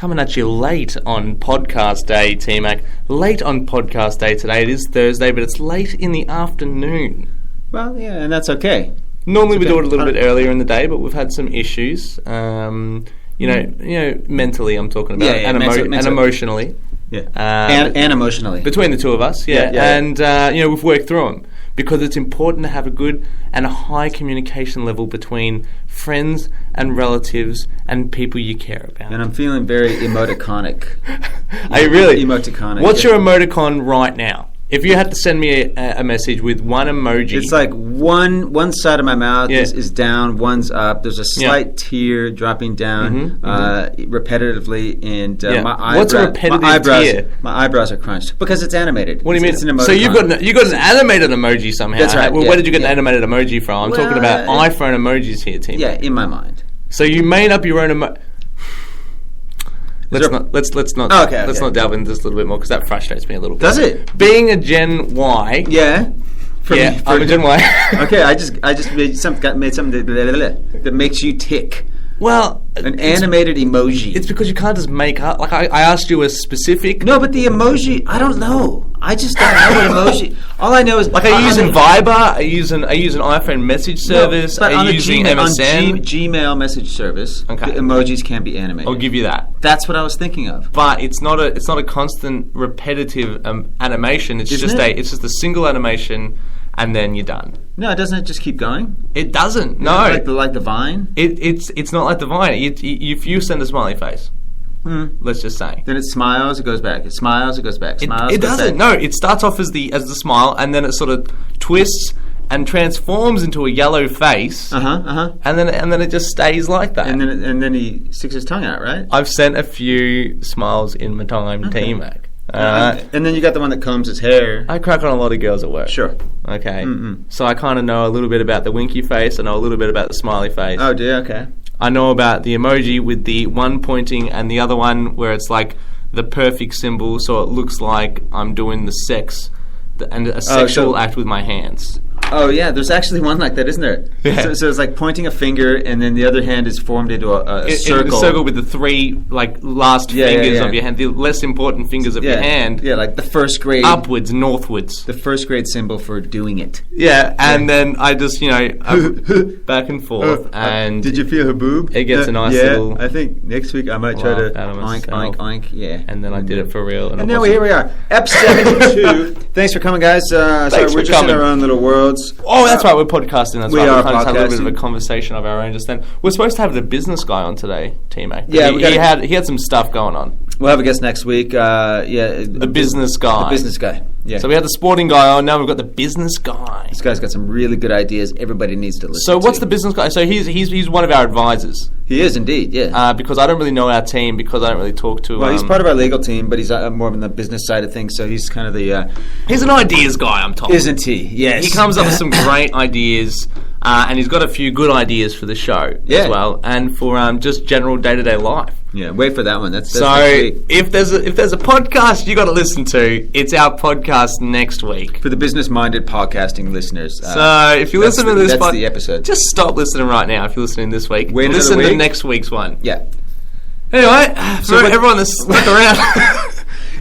coming at you late on podcast day, T-Mac. Late on podcast day today. It is Thursday, but it's late in the afternoon. Well, yeah, and that's okay. Normally we do it a little bit earlier in the day, but we've had some issues. You know, mentally I'm talking about, and emotionally. Yeah, and emotionally. Between the two of us, and we've worked through them. Because it's important to have a good and a high communication level between friends and relatives and people you care about. And I'm feeling very emoticonic. Are you really? Emoticonic. What's your emoticon right now? If you had to send me a message with one emoji... It's like one side of my mouth is down, one's up. There's a slight tear dropping down repetitively, and What's a repetitive tear? My eyebrows are crunched because it's animated. What do you mean? It's an emoticon. So you got an animated emoji somehow. That's right. Where did you get an animated emoji from? I'm talking about iPhone emojis here, Tim. Yeah, in my mind. So you made up your own emoji. Let's not delve into this a little bit more because that frustrates me a little bit. Does it? Being a Gen Y. Yeah. I'm a Gen Y. Okay, I just made something that makes you tick. Well, an animated emoji. It's because you can't just make up. Like I asked you a specific. No, but the emoji, I don't know. I just don't know what emoji. All I know is like, are you using Viber? Are you using iPhone message service? No, but are you using MSN? On Gmail message service, the emojis can be animated. I'll give you that. That's what I was thinking of. But it's not a constant repetitive animation. It's just a single animation. And then you're done. No, doesn't it just keep going? It doesn't. No, like the Vine. It's not like the Vine. If you send a smiley face, let's just say, then it smiles, it goes back. It smiles, it goes back. Smiles, it doesn't. No, it starts off as the smile, and then it sort of twists and transforms into a yellow face. And then it just stays like that. And then he sticks his tongue out, right? I've sent a few smiles in my time, T-Mac. And then you got the one that combs his hair. I crack on a lot of girls at work. Sure. Okay. So I kind of know a little bit about the winky face. I know a little bit about the smiley face. Oh, do you? Okay. I know about the emoji with the one pointing and the other one where it's like the perfect symbol, so it looks like I'm doing the sex and a sexual act with my hands. Oh, yeah, there's actually one like that, isn't there? Yeah. So it's like pointing a finger, and then the other hand is formed into a circle. A circle with the three last fingers of your hand, the less important fingers of your hand. Yeah, like the first grade. Upwards, northwards. The first grade symbol for doing it. Yeah, and then I just, back and forth. And did you feel her boob? It gets a nice little... I think next week I might try to oink, oink, oink. Yeah. And then I did it for real. And now here we are. Ep 72. Thanks for coming, guys. Sorry, we're just in our own little worlds. Oh, that's right. We're podcasting. That's we right. Are we kind of had a little bit podcasting. of a conversation of our own just then. We're supposed to have the business guy on today, T-Mac. Yeah, he had some stuff going on. We'll have a guest next week. The business guy. The business guy. Yeah. So we had the sporting guy on. Now we've got the business guy. This guy's got some really good ideas. Everybody needs to listen. So what's the business guy? So he's one of our advisors. He is indeed. Yeah. Because I don't really know our team because I don't really talk to. Well, he's part of our legal team, but he's more on the business side of things. So he's kind of the. He's an ideas guy, I'm told. Isn't he? Yes. He comes up with some great ideas. And he's got a few good ideas for the show as well, and for just general day-to-day life. Yeah, wait for that one. That's so. If there's a podcast you got to listen to, it's our podcast next week for the business-minded podcasting listeners. So if you listen to this, that's the episode. Just stop listening right now. If you're listening this week, listen to next week's one. Yeah. Anyway, for everyone that's stuck around.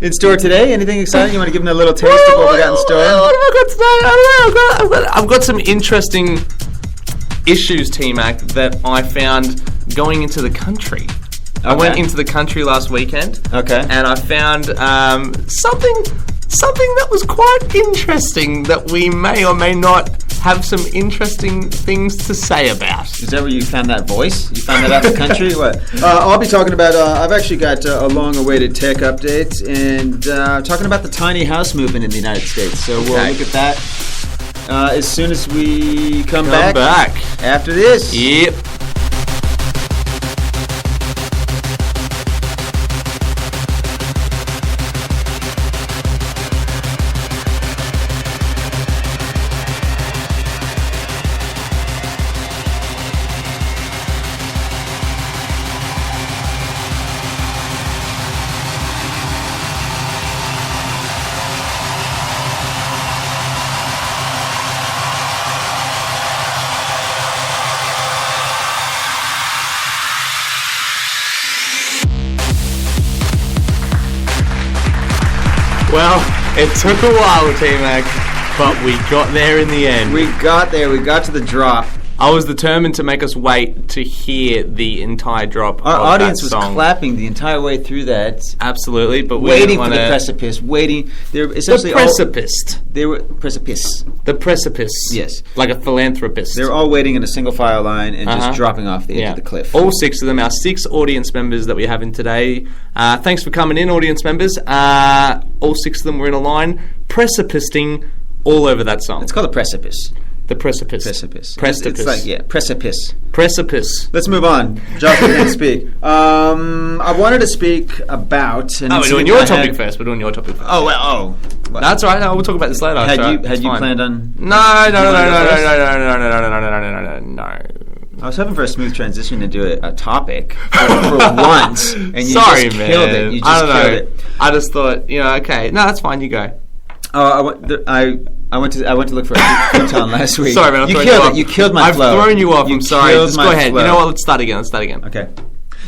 In store today, anything exciting? You want to give them a little taste of what we got in store? What have I got today? I don't know. I've got some interesting issues, T-Mac, that I found going into the country. Okay. I went into the country last weekend. Okay. And I found something that was quite interesting that we may or may not have some interesting things to say about. Is that where you found that voice? You found that out in the country? What? I'll be talking about, I've actually got a long-awaited tech update, and talking about the tiny house movement in the United States. So we'll look at that as soon as we come back after this. Yep. Well, it took a while, T-Mac, but we got there in the end. We got there. We got to the drop. I was determined to make us wait to hear the entire drop. Our of audience that was song. clapping the entire way through that. Absolutely, but we waiting for the precipice. Waiting. They're essentially the precipice. They were precipice. The precipice. Yes, like a philanthropist. They're all waiting in a single file line and just dropping off the edge of the cliff. All 6 of them. Our 6 audience members that we have in today. Thanks for coming in, audience members. All 6 of them were in a line, precipicing all over that song. It's called a precipice. The precipice. Precipice. Precipice. It's like, yeah, precipice. Precipice. Let's move on. Joshua can't speak. I wanted to speak about... we're doing your topic first. We're doing your topic first. Oh, well, That's all right. No, we'll talk about this later. Had you planned on... No. I was hoping for a smooth transition into a topic for once, and you Sorry, just man. killed it. You just killed it. I just thought, okay. No, that's fine. You go. I went to look for a futon last week. Sorry, man. You killed it. You killed my flow. I've thrown you off. I'm sorry. Just go ahead. Flow. You know what? Let's start again. Okay.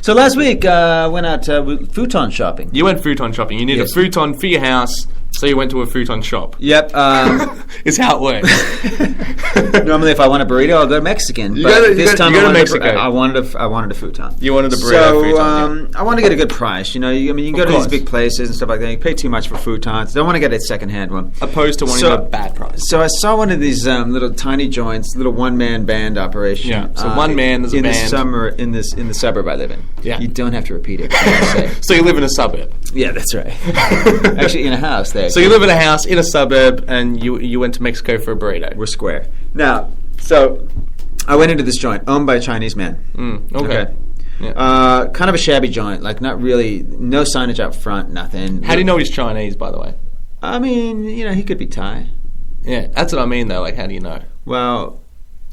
So last week, went out futon shopping. You went futon shopping. You need a futon for your house, so you went to a futon shop. Yep. Is how it works. Normally, if I want a burrito, I'll go to Mexican. This time, I wanted a futon. You wanted a burrito. So futon, I want to get a good price. You can go to these big places and stuff like that. You pay too much for futons. Don't want to get a second-hand one. Opposed to wanting a bad price. So I saw one of these little tiny joints, little one-man band operation. Yeah. So one man, there's a band. In the suburb I live in. Yeah. You don't have to repeat it. So you live in a suburb. Yeah, that's right. Actually, in a house there. So you live in a house in a suburb, and you went to Mexico for a burrito. We're square. Now, so I went into this joint owned by a Chinese man. Okay. Yeah. Kind of a shabby joint, like not really, no signage out front, nothing. How do you know he's Chinese, by the way? I mean, he could be Thai. Yeah, that's what I mean, though. Like, how do you know? Well...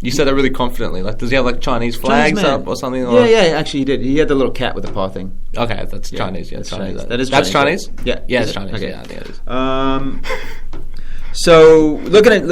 You said that really confidently. Like, does he have like Chinese flags up or something? Yeah. Actually, he did. He had the little cat with the paw thing. Okay, that's Chinese. Yeah, that's Chinese. That's Chinese. Yeah, it's Chinese. Okay. Yeah, I think it is. So looking at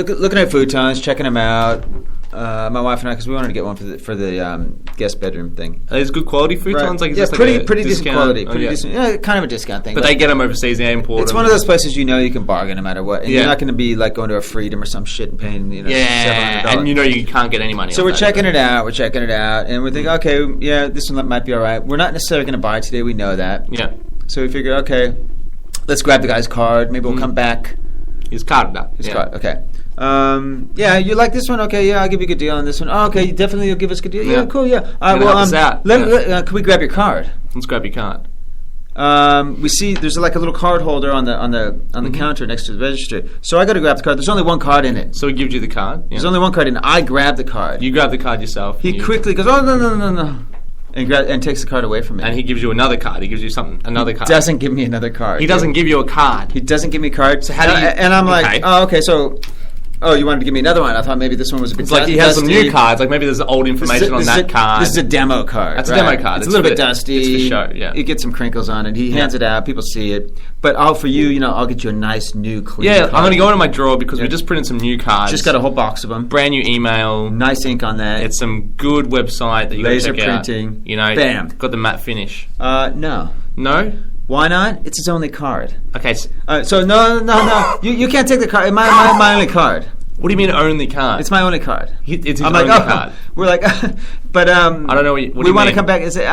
futons, checking them out. My wife and I, because we wanted to get one for the guest bedroom thing. Are these good quality futons? Right. Like, pretty decent quality. Decent. Kind of a discount thing. But they get them overseas. They import them. It's one of those places you can bargain no matter what. And you're not going to be like going to a Freedom or some shit and paying $700. And you can't get any money. So we're checking it out. And we're thinking, okay, this one might be all right. We're not necessarily going to buy it today. We know that. Yeah. So we figured, okay, let's grab the guy's card. Maybe we'll come back. His card now. His card. Okay. You like this one? Okay, I'll give you a good deal on this one. Oh, okay, you'll give us a good deal. Yeah, cool. Yeah. All right. Can we grab your card? Let's grab your card. We see there's like a little card holder on the counter next to the register. So I go to grab the card. There's only one card in it. So he gives you the card. Yeah. There's only one card in it. I grab the card. You grab the card yourself. He quickly goes, "Oh no!" and takes the card away from me. And he gives you another card. He gives you another card. He doesn't give me another card. He doesn't give you a card. He doesn't give me a card. So how do you? And I'm like, oh, okay, so. Oh, you wanted to give me another one. I thought maybe this one was a bit dusty. It's like he has some new cards. Like maybe there's old information on that card. This is a demo card. That's a demo card. It's a little bit dusty. It's for show, yeah. You get some crinkles on it. He hands it out. People see it. But for you, I'll get you a nice, new, clean card. I'm going to go into my drawer because we just printed some new cards. Just got a whole box of them. Brand new email. Nice ink on that. It's some good website that you can check out. Laser printing. Bam. Got the matte finish. No. No? Why not? It's his only card. Okay. So no. You can't take the card. My only card. What do you mean only card? It's my only card. It's his only card. We're like, but I don't know what you we want to come back and say,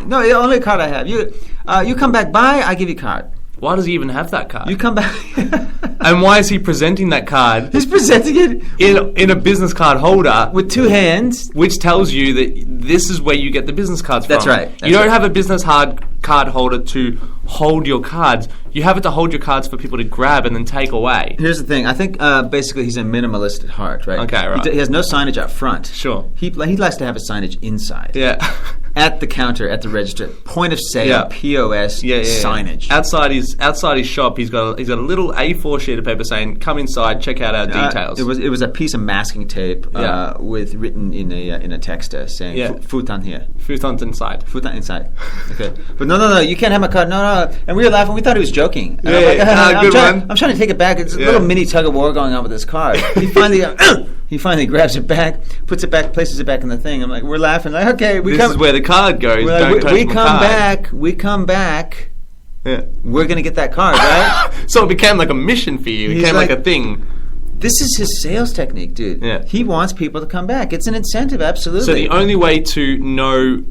no, the only card I have. You come back by, I give you a card. Why does he even have that card? You come back. And why is he presenting that card? He's presenting it in a business card holder with two hands, which tells you that this is where you get the business cards from. That's right. You don't have a business card holder to hold your cards. You have it to hold your cards for people to grab and then take away. Here's the thing. I think basically he's a minimalist at heart, right? Okay, right. He has no signage out front. Sure. He likes to have a signage inside. Yeah. At the counter, at the register, point of sale, POS, signage. Outside his shop, he's got a little A4 sheet of paper saying, "Come inside, check out our details." It was a piece of masking tape with written in a text saying "Futon here." Futon's inside. Futon inside. Okay, but no, you can't have my card. No. And we were laughing. We thought he was joking. And I'm trying to take it back. It's a little mini tug of war going on with this card. He finally grabs it back, puts it back, places it back in the thing. I'm like, we're laughing. Like, okay, this is where the card goes. Don't touch we come back. we're going to get that card, right? So it became like a mission for you. It became like a thing. This is his sales technique, dude. Yeah. He wants people to come back. It's an incentive, absolutely. So the only way to know,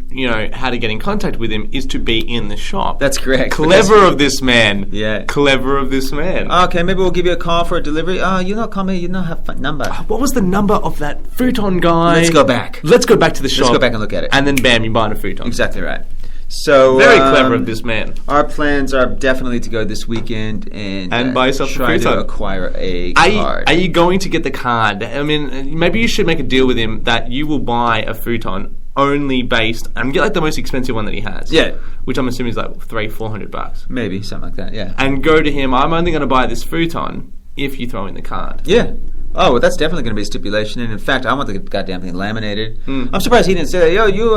how to get in contact with him is to be in the shop. That's correct. Clever of this man. Yeah. Clever of this man. Okay, maybe we'll give you a call for a delivery. Call me. Have a number. What was the number of that futon guy? Let's go back. Let's go back to the shop. Let's go back and look at it. And then, bam, you're buying a futon. Exactly right. So very clever of this man. Our plans are definitely to go this weekend and buy yourself try to acquire a card. Are you going to get the card? I mean, maybe you should make a deal with him that you will buy a futon only based and get like the most expensive one that he has. Yeah, which I'm assuming is like $300-400, maybe something like that. Yeah, and go to him. I'm only going to buy this futon if you throw in the card. Yeah. Oh, well, that's definitely going to be a stipulation. And in fact, I want the goddamn thing laminated. I'm surprised he didn't say that. Yo, you.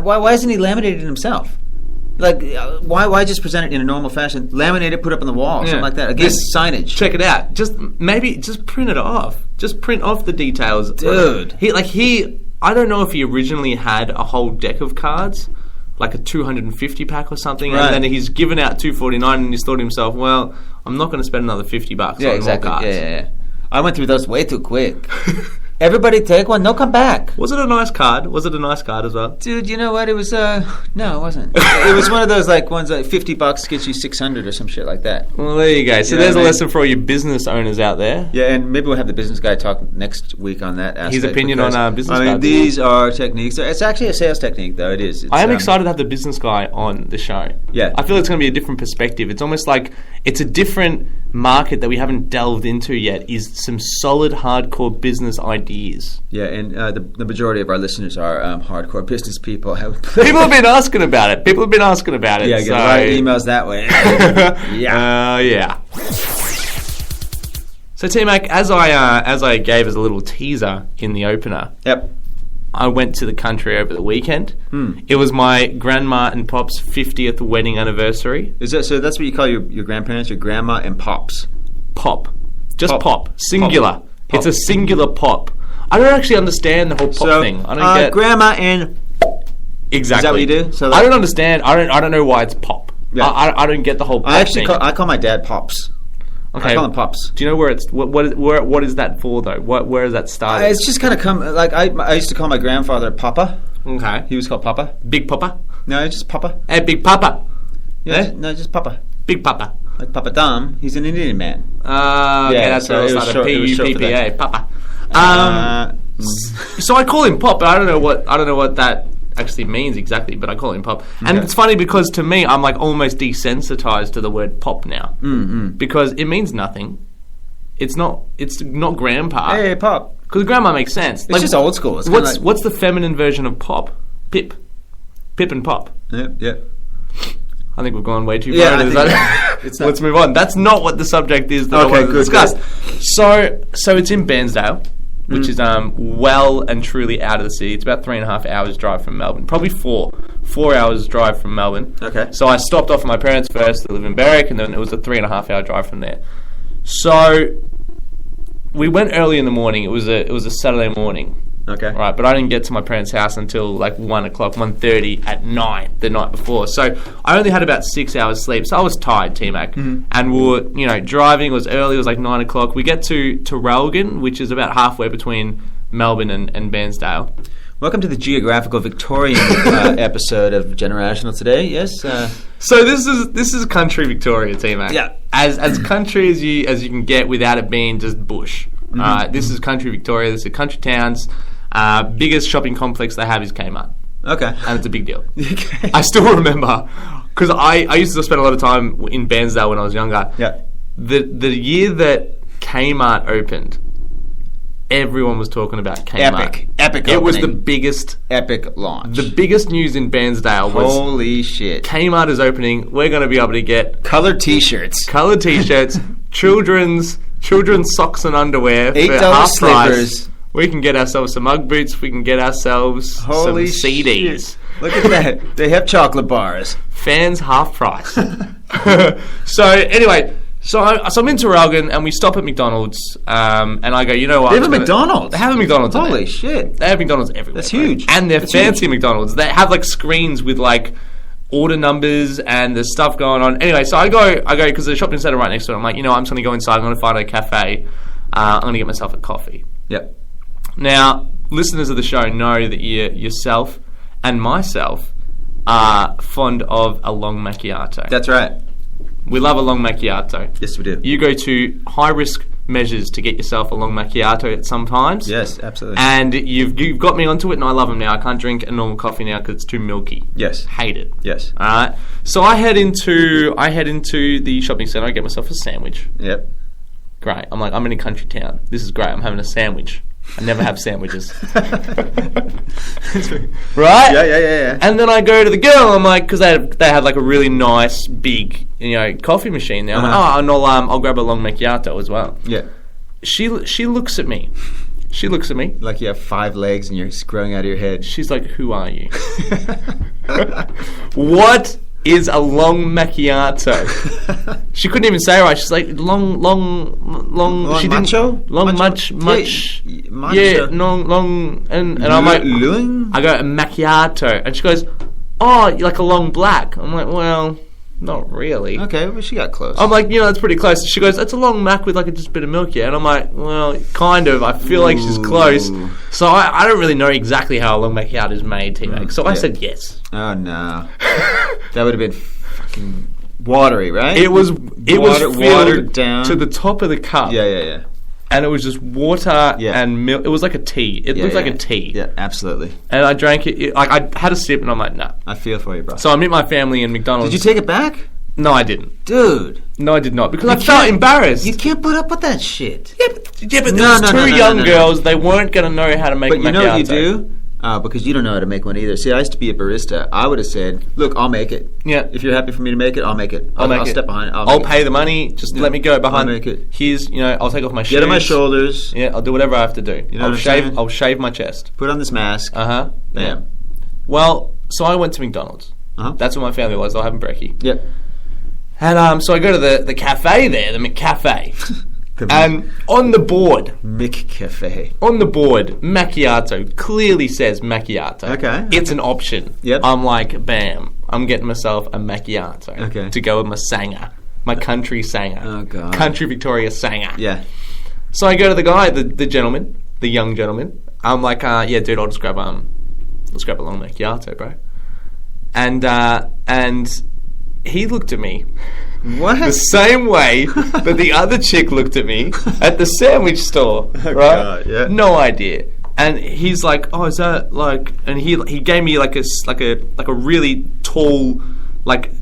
Why isn't he laminated himself? Like, why just present it in a normal fashion? Laminate it, put it up on the wall, something like that. Again, signage. Check it out. Just print it off. Just print off the details, dude. I don't know if he originally had a whole deck of cards, like a 250 pack or something, and then he's given out 249, and he's thought to himself, well, I'm not going to spend another $50 on more cards. Yeah. I went through those way too quick. Everybody take one. No, come back. Was it a nice card? Was it a nice card as well? Dude, you know what? It was, no, it wasn't. It was one of those, ones like $50 gets you 600 or some shit like that. Well, there you go. So there's a lesson for all you business owners out there. Yeah, and maybe we'll have the business guy talk next week on that aspect. His opinion on business cards. These are techniques. It's actually a sales technique, though. It is. I am excited to have the business guy on the show. Yeah. I feel it's going to be a different perspective. It's almost like it's a different market that we haven't delved into yet, is some solid, hardcore business ideas. Yeah, and the majority of our listeners are hardcore business people. People have been asking about it. Yeah, get a lot of emails that way. Yeah. So, T-Mac, as I gave as a little teaser in the opener, yep, I went to the country over the weekend. It was my grandma and pop's 50th wedding anniversary. So that's what you call your grandparents, your grandma and pops? Pop. Just pop. Singular. Pop. It's a singular pop. I don't actually understand the whole pop thing. I don't get grandma and exactly. Is that what you do? So I don't understand. I don't know why it's pop. Yeah. I don't get the whole pop thing. I call my dad Pops. Okay. I call him Pops. Do you know where it's what is that for though? Where is that started? It's just kind of I used to call my grandfather Papa. Okay. He was called Papa. Big Papa? No, just Papa. Hey, Big Papa. Yeah. No, just Papa. Big Papa. Like Papa Dom. He's an Indian man. Okay, that's so it was short, P-U-P-P-A. Papa. So I call him Pop, but I don't know what that actually means exactly, but I call him Pop. And it's funny because to me, I'm like almost desensitized to the word pop now. Because it means nothing. It's not grandpa. Hey, Pop. Because grandma makes sense. It's just old school. It's what's the feminine version of Pop? Pip. Pip and Pop. Yep. I think we've gone way too far into this. Let's move on. That's not what the subject is that I want to discuss. Good. So it's in Bairnsdale, which is well and truly out of the city. It's about 3.5 hours drive from Melbourne. Probably 4 hours drive from Melbourne. Okay. So I stopped off at my parents first. They live in Berwick, and then it was a 3.5 hour drive from there. So we went early in the morning. It was a Saturday morning. Okay. Right, but I didn't get to my parents' house until like 1 o'clock, 1:30 at night, the night before. So I only had about 6 hours sleep, so I was tired, T-Mac. And we were, driving. It was early. It was like 9 o'clock. We get to Traralgon, which is about halfway between Melbourne and Bairnsdale. Welcome to the geographical Victorian episode of Generational today. Yes. So this is country Victoria, T-Mac. Yeah. As country as you can get without it being just bush. This is country Victoria. This is country towns. Biggest shopping complex they have is Kmart. Okay. And it's a big deal. Okay. I still remember, because I used to spend a lot of time in Bairnsdale when I was younger. Yeah. The year that Kmart opened, everyone was talking about Kmart. Epic It was the biggest... Epic launch. The biggest news in Bairnsdale was... Holy shit. Kmart is opening. We're going to be able to get... Coloured T-shirts. Children's socks and underwear for half slippers. price. We can get ourselves some Ugg boots. We can get ourselves some CDs. Shit. Look at that. They have chocolate bars. Fans half price. So anyway, so I'm in Traralgon and we stop at McDonald's and I go, you know what? They have a McDonald's? They have a McDonald's. Holy shit. They have McDonald's everywhere. That's huge. And they're fancy huge. McDonald's. They have like screens with like order numbers and there's stuff going on. Anyway, so I go because the shopping centre right next to it. I'm like, I'm just going to go inside. I'm going to find a cafe. I'm going to get myself a coffee. Yep. Now, listeners of the show know that yourself and myself are fond of a long macchiato. That's right. We love a long macchiato. Yes, we do. You go to high-risk measures to get yourself a long macchiato at some times. Yes, absolutely. And you've got me onto it, and I love them now. I can't drink a normal coffee now because it's too milky. Yes. Hate it. Yes. All right. So I head into the shopping centre. I get myself a sandwich. Yep. Great. I'm like, I'm in a country town. This is great. I'm having a sandwich. I never have sandwiches. Right? Yeah. And then I go to the girl. I'm like, because they had like a really nice big coffee machine there. I'm like, and I'll grab a long macchiato as well. Yeah. She looks at me. She looks at me like you have 5 legs and you're growing out of your head. She's like, "Who are you?" What is a long macchiato? She couldn't even say it right. She's like, long. She macho? Didn't long much. Yeah, long and I'm like, I go a macchiato, and she goes, "Oh, like a long black." I'm like, well, not really. Okay, well, she got close. I'm like, that's pretty close. She goes, "It's a long mac with like just a bit of milk, yeah." And I'm like, well, kind of. I feel like she's close. So I don't really know exactly how a long macchiato is made, T-Mac. So I said yes. Oh no, that would have been fucking watery, right? It was filled watered down to the top of the cup. Yeah. And it was just water and milk. It was like a tea. It looked like a tea. Yeah, absolutely. And I drank it. I had a sip, and I'm like, nah. I feel for you, bro. So I met my family in McDonald's. Did you take it back? No, I didn't. Dude. No, I did not. Because I felt embarrassed. You can't put up with that shit. Yeah, but there was two young girls. They weren't going to know how to make a macchiato. But you know what you do? Because you don't know how to make one either. See, I used to be a barista. I would have said, look, I'll make it. Yeah. If you're happy for me to make it, I'll make it. I'll step behind it. I'll pay the money. Just let me go behind. I'll make it. Here's, I'll take off my shoes. Get on my shoulders. Yeah, I'll do whatever I have to do. You know I'll shave my chest. Put on this mask. Uh-huh. Yeah. Well, so I went to McDonald's. Uh-huh. That's where my family was. They were having brekkie. Yep. And so I go to the cafe there, the McCafe. And on the board, McCafe. On the board, macchiato clearly says macchiato. Okay. It's an option. Yep. I'm like, bam, I'm getting myself a macchiato. Okay. To go with my sanger, my country sanger. Oh god. Country Victoria sanger. Yeah. So I go to the guy, the gentleman, the young gentleman. I'm like, yeah, dude, I'll just grab a long macchiato, bro. And he looked at me. What? The same way that the other chick looked at me at the sandwich store, right? God, yeah. No idea. And he's like, "Oh, is that like?" And he gave me like a really tall, like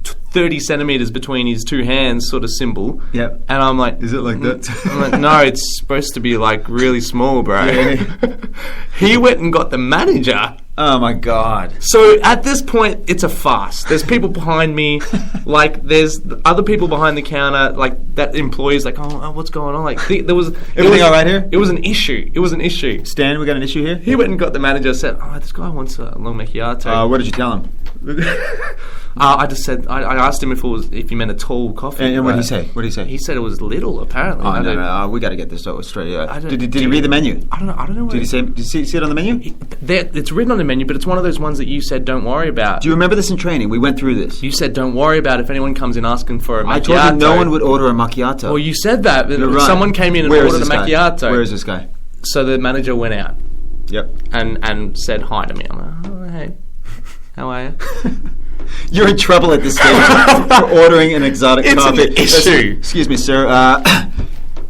30 centimeters between his two hands sort of symbol. Yep. And I'm like, "Is it like that?" I'm like, "No, it's supposed to be like really small, bro." Yeah. He went and got the manager. Oh my god. So at this point, it's a farce. There's people behind me, like there's other people behind the counter, like that employee's like, oh what's going on? Like there was everything all right here? It was an issue. Stan, we got an issue here? He went and got the manager, said, oh, this guy wants a long macchiato. What did you tell him? I just said, I asked him if he meant a tall coffee. And what did he say? What did he say? He said it was little, apparently. Oh, no, we got to get this straight. Did he read the menu? I don't know. Did you see it on the menu? It's written on the menu, but it's one of those ones that you said don't worry about. Do you remember this in training? We went through this. You said don't worry about if anyone comes in asking for a macchiato. I told you no one would order a macchiato. Well, you said that. Right. Someone came in and ordered a macchiato. Where is this guy? So the manager went out. Yep. And said hi to me. I'm like, oh, hey, how are you? You're in trouble at this stage for ordering an exotic coffee. It's an issue. Excuse me, sir. I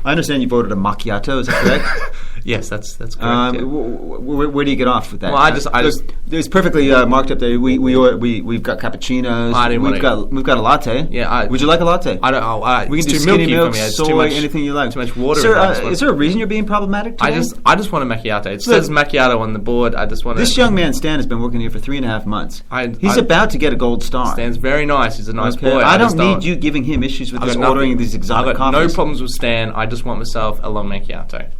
understand you've ordered a macchiato. Is that correct? Yes, that's correct. Yeah. Where do you get off with that? Well, I just there's perfectly marked up there. We've got cappuccinos. We've got a latte. Yeah. Would you like a latte? I don't. We can it's do too milky milk, for me. It's soy, too much, anything you like. Too much water. Sir, is there a reason you're being problematic today? I just want a macchiato. It says macchiato on the board. I just want. This young man Stan has been working here for 3.5 months. He's about to get a gold star. Stan's very nice. He's a nice boy. I don't need you giving him issues with ordering these exotic coffees. No problems with Stan. I just want myself a long macchiato.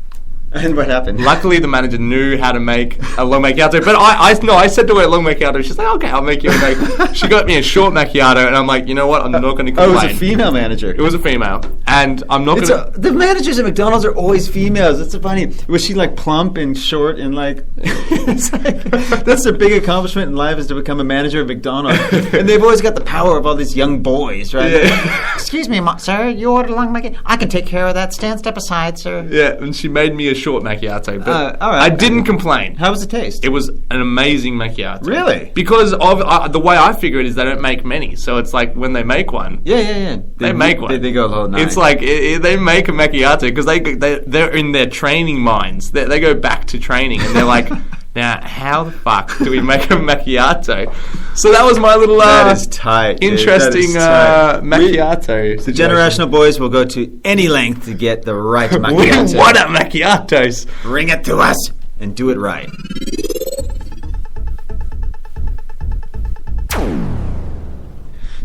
And what happened? Luckily, the manager knew how to make a long macchiato. But I said to her long macchiato. She's like, okay, I'll make you a macchiato. She got me a short macchiato, and I'm like, you know what? I'm not going to complain. Oh, it was a female manager. It was a female, and I'm not going to. The managers at McDonald's are always females. That's so funny. Was she like plump and short and like? It's like that's their big accomplishment in life is to become a manager at McDonald's, and they've always got the power of all these young boys, right? Yeah. Excuse me, sir. You ordered a long macchiato. I can take care of that. Step aside, sir. Yeah, and she made me a short macchiato, but all right. I didn't complain. How was the taste? It was an amazing macchiato. Really? Because of the way I figure it is they don't make many, so it's like when they make one. Yeah. They make one. They go the whole night. It's like they make a macchiato because they're in their training minds. They go back to training and they're like, now how the fuck do we make a macchiato? So that was my little that is tight, interesting macchiato. The generational boys will go to any length to get the right macchiato. We want a macchiatos. Bring it to us and do it right.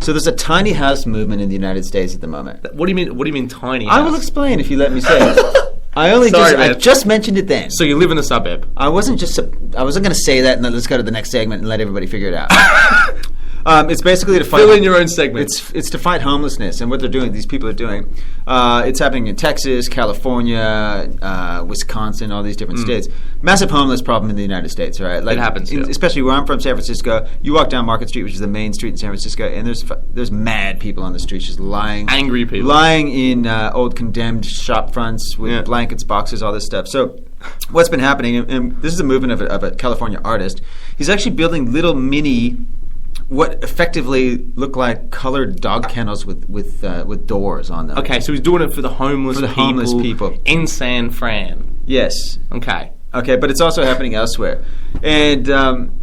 So there's a tiny house movement in the United States at the moment. What do you mean tiny I house? will explain if you let me say it. I just mentioned it then. So you live in a suburb? I wasn't going to say that and then let's go to the next segment and let everybody figure it out. It's basically to fight. Fill in your own segment. It's to fight homelessness, and what they're doing. These people are doing. It's happening in Texas, California, Wisconsin, all these different states. Massive homeless problem in the United States, right? Like, it happens, especially where I'm from, San Francisco. You walk down Market Street, which is the main street in San Francisco, and there's mad people on the streets just lying, angry people, lying in old condemned shop fronts with blankets, boxes, all this stuff. So. What's been happening, and this is a movement of a California artist. He's actually building little mini. What effectively look like colored dog kennels with doors on them. Okay, so he's doing it for the homeless people in San Fran. Yes. Okay, but it's also happening elsewhere, and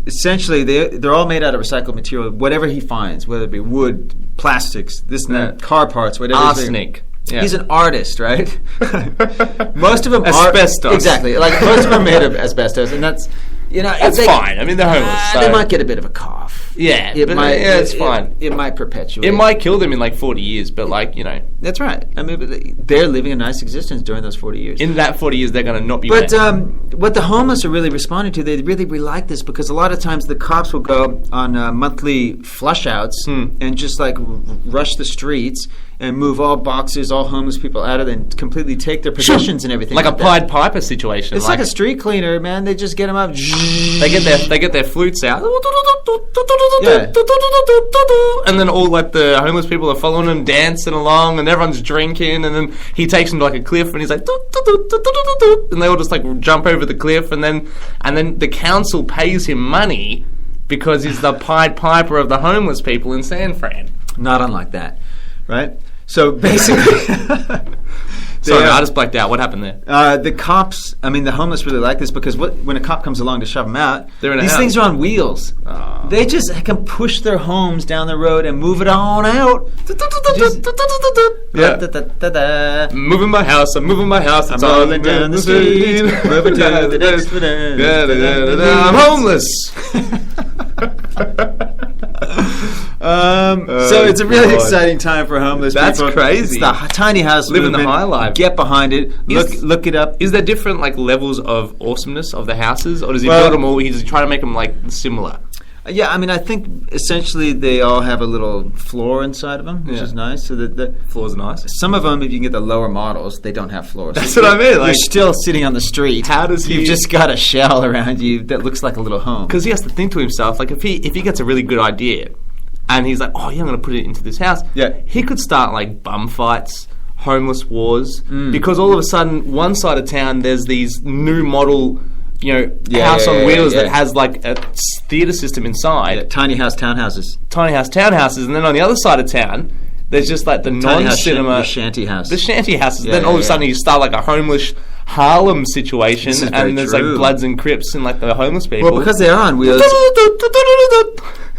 essentially they're all made out of recycled material. Whatever he finds, whether it be wood, plastics, this and that, car parts, whatever. Arsenic. Yeah. He's an artist, right? Most of them asbestos. Are exactly. Like most of them are made of asbestos, and that's. It's fine. I mean, they're homeless. So. They might get a bit of a cough. Yeah, it's fine. It might perpetuate. It might kill them in like 40 years, but That's right. I mean, they're living a nice existence during those 40 years. In that 40 years, they're going to not be. But what the homeless are really responding to, they really like this because a lot of times the cops will go on monthly flush outs and just like rush the streets and move all boxes, all homeless people out of there and completely take their possessions and everything. Like a Pied Piper situation. It's like a street cleaner, man. They just get them up. They get their flutes out. Yeah. And then all like the homeless people are following him, dancing along, and everyone's drinking. And then he takes them to like a cliff, and he's like, and they all just like jump over the cliff. And then the council pays him money because he's the Pied Piper of the homeless people in San Fran. Not unlike that, right? So basically. Sorry, I just blacked out. What happened there? The cops, the homeless really like this because when a cop comes along to shove them out, these things are on wheels. Oh. They just can push their homes down the road and move it on out. Moving my house, I'm moving my house. I'm rolling down the street, moving to the next one. I'm homeless. So it's a really exciting time for homeless people. That's crazy. It's the tiny house living movement. the high life. Get behind it. Look it up. Is there different like levels of awesomeness of the houses, or does he build them all? He's trying to make them like similar. Yeah, I think essentially they all have a little floor inside of them, which is nice. So that the floors are nice. Some of them, if you can get the lower models, they don't have floors. That's what I mean. Like, you're still sitting on the street. How does he? You've just got a shell around you that looks like a little home. Because he has to think to himself, like if he gets a really good idea, and he's like, oh yeah, I'm going to put it into this house. Yeah, he could start like bum fights, homeless wars, because all of a sudden, one side of town there's these new model. House on wheels that has like a theatre system inside. Yeah, tiny house townhouses. And then on the other side of town, there's just like the non-cinema... The shanty house. The shanty houses. Then all of a sudden you start like a homeless Harlem situation, and there's like Bloods and Crips and like the homeless people. Well, because they are on wheels...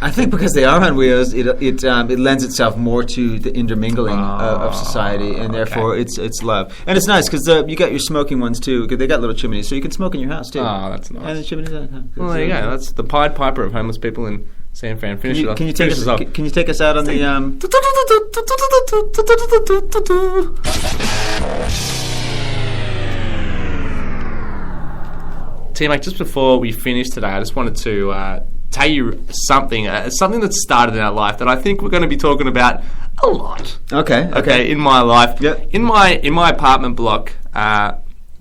I think because they are on wheels, it lends itself more to the intermingling of society, and therefore it's love. And it's nice because you got your smoking ones too. Cause they got little chimneys, so you can smoke in your house too. Oh, that's nice. And the chimneys. Well, there you go. That's the Pied Piper of homeless people in San Fran. Can you take us out on the? T-Mac, just before we finish today, I just wanted to tell you something that started in our life that I think we're going to be talking about a lot. Okay. In my life. Yep. In my apartment block,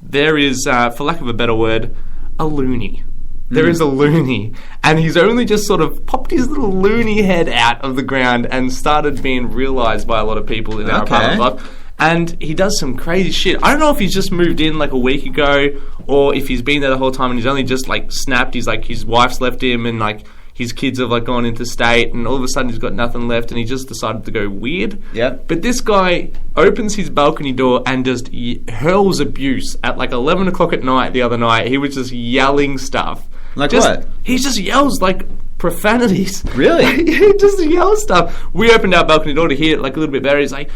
there is, for lack of a better word, a loony. There is a loony, and he's only just sort of popped his little loony head out of the ground and started being realised by a lot of people in our apartment block. And he does some crazy shit. I don't know if he's just moved in like a week ago, or if he's been there the whole time and he's only just like snapped. He's like, his wife's left him, and like his kids have like gone interstate, and all of a sudden he's got nothing left, and he just decided to go weird. Yep. But this guy opens his balcony door and just hurls abuse at like 11 o'clock at night the other night. He was just yelling stuff. Like what? He just yells like profanities. Really? He just yells stuff. We opened our balcony door to hear it like a little bit better. He's like,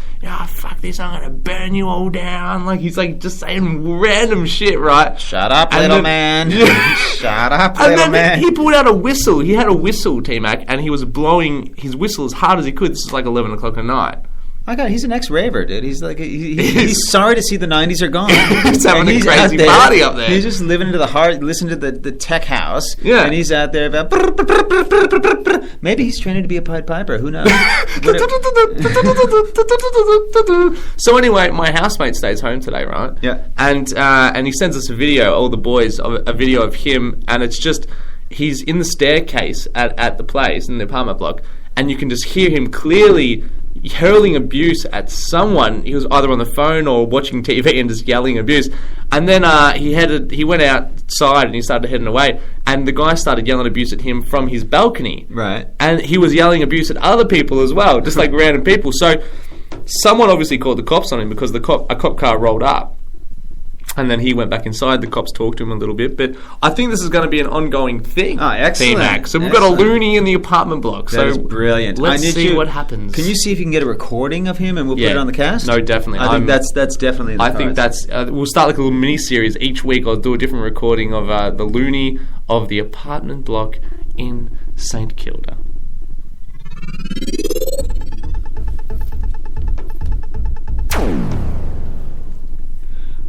fuck this, I'm gonna burn you all down. Like, he's like just saying random shit, right? Shut up, little man. Shut up, little man. He pulled out a whistle. He had a whistle, T-Mac, and he was blowing his whistle as hard as he could. This is like 11 o'clock at night. My God, he's an ex-raver, dude. He's like, he's sorry to see the 90s are gone. He's having a crazy party up there. He's just living into the heart, listening to the tech house. Yeah. And he's out there about... Maybe he's training to be a Pied Piper. Who knows? So anyway, my housemate stays home today, right? Yeah. And he sends us a video, all the boys, a video of him, and it's just... He's in the staircase at the place, in the apartment block, and you can just hear him clearly... hurling abuse at someone. He was either on the phone or watching TV and just yelling abuse. And then he went outside and he started heading away. And the guy started yelling abuse at him from his balcony. Right. And he was yelling abuse at other people as well, just like random people. So someone obviously called the cops on him because a cop car rolled up. And then he went back inside. The cops talked to him a little bit. But I think this is going to be an ongoing thing. Oh, excellent. T-Mac. So we've got a loony in the apartment block. That is brilliant. Let's see what happens. Can you see if you can get a recording of him and we'll put it on the cast? No, definitely. I think that's definitely the I think that's... we'll start like a little mini-series. Each week I'll do a different recording of the loony of the apartment block in St Kilda.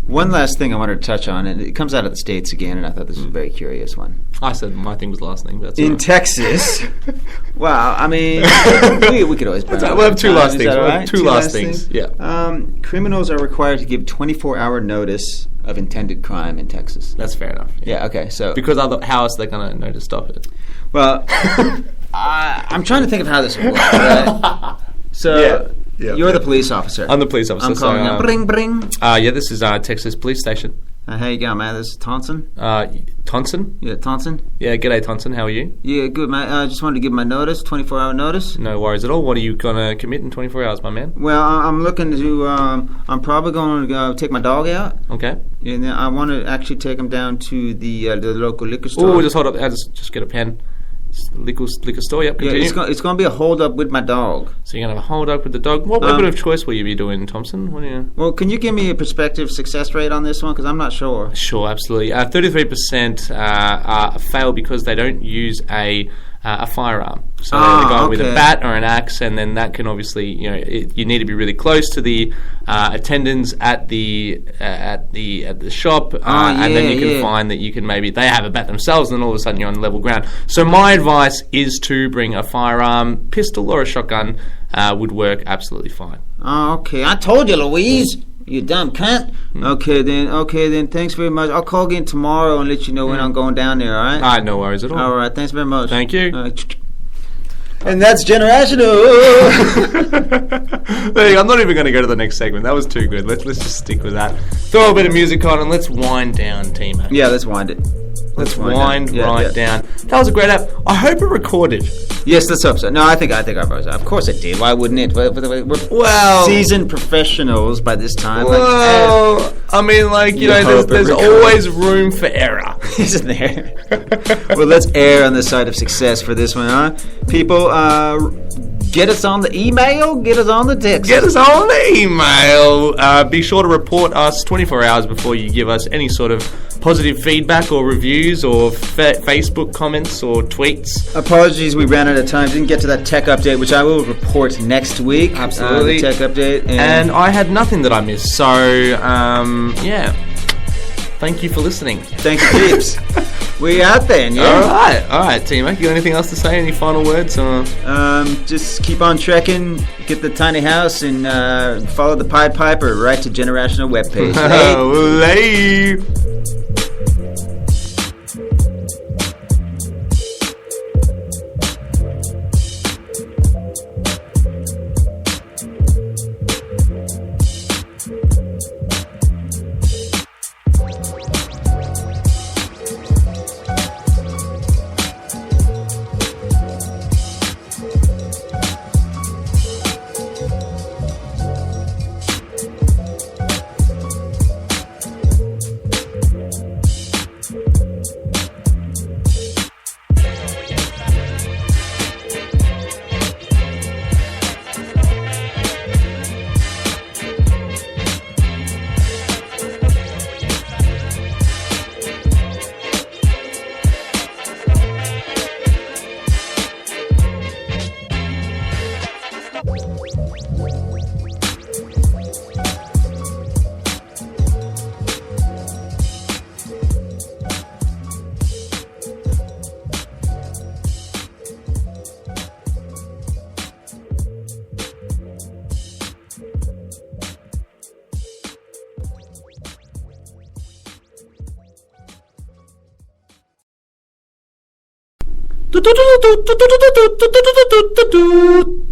One last thing I wanted to touch on, and it comes out of the States again, and I thought this was a very curious one. I said my thing was the last thing, but that's in right. Texas. Well, I mean, we could always... We'll have two last things. Right? Two last things, yeah. Criminals are required to give 24-hour notice of intended crime in Texas. That's fair enough. Yeah, okay, so... Because how else are they going to know to stop it? Well, I'm trying to think of how this would work, right? So... Yeah, you're the police officer. I'm the police officer. I'm calling up. Bring, bring. Yeah, this is Texas Police Station. How you going, man? This is Tonson. Tonson? Yeah, Tonson. Yeah, g'day, Tonson. How are you? Yeah, good, man. I just wanted to give my notice, 24-hour notice. No worries at all. What are you going to commit in 24 hours, my man? Well, I'm looking to... I'm probably going to take my dog out. Okay. And then I want to actually take him down to the local liquor store. Oh, just hold up. I'll just get a pen. Liquor store, yep. Continue. Yeah, it's going to be a hold up with my dog. So you're going to have a hold up with the dog. What weapon of choice will you be doing, Thompson? What do you... Well, can you give me a prospective success rate on this one? Because I'm not sure. Sure, absolutely. 33% fail because they don't use a firearm. So they're going with a bat or an axe, and then that can obviously, you need to be really close to the attendants at the shop, and then you can find that you can maybe they have a bat themselves, and then all of a sudden you're on level ground. So my advice is to bring a firearm, pistol or a shotgun would work absolutely fine. Oh, okay. I told you, Louise. You dumb cunt. Okay, then. Thanks very much. I'll call again tomorrow and let you know when I'm going down there, all right? All right, no worries at all. All right, thanks very much. Thank you. And that's generational. There you go. I'm not even going to go to the next segment. That was too good. Let's just stick with that. Throw a bit of music on and let's wind down, T-Mac. Yeah, let's wind it. Let's wind down. That was a great app. I hope it recorded. Yes, let's hope so. No, I think I was. Of course it did. Why wouldn't it? We're seasoned professionals by this time. Well, I mean, there's always room for error. Isn't there? Well, let's err on the side of success for this one, huh? People, get us on the email, get us on the text. Get us on the email. Be sure to report us 24 hours before you give us any sort of positive feedback or reviews or Facebook comments or tweets. Apologies, we ran out of time. Didn't get to that tech update, which I will report next week. Absolutely. The tech update. And I had nothing that I missed. So, yeah. thank you for listening. Thank you, peeps. We out then, yeah? All right, T-Mac. You got anything else to say? Any final words? Or? Just keep on trekking, get the tiny house, and follow the Pied Piper right to Generational webpage. Late. Do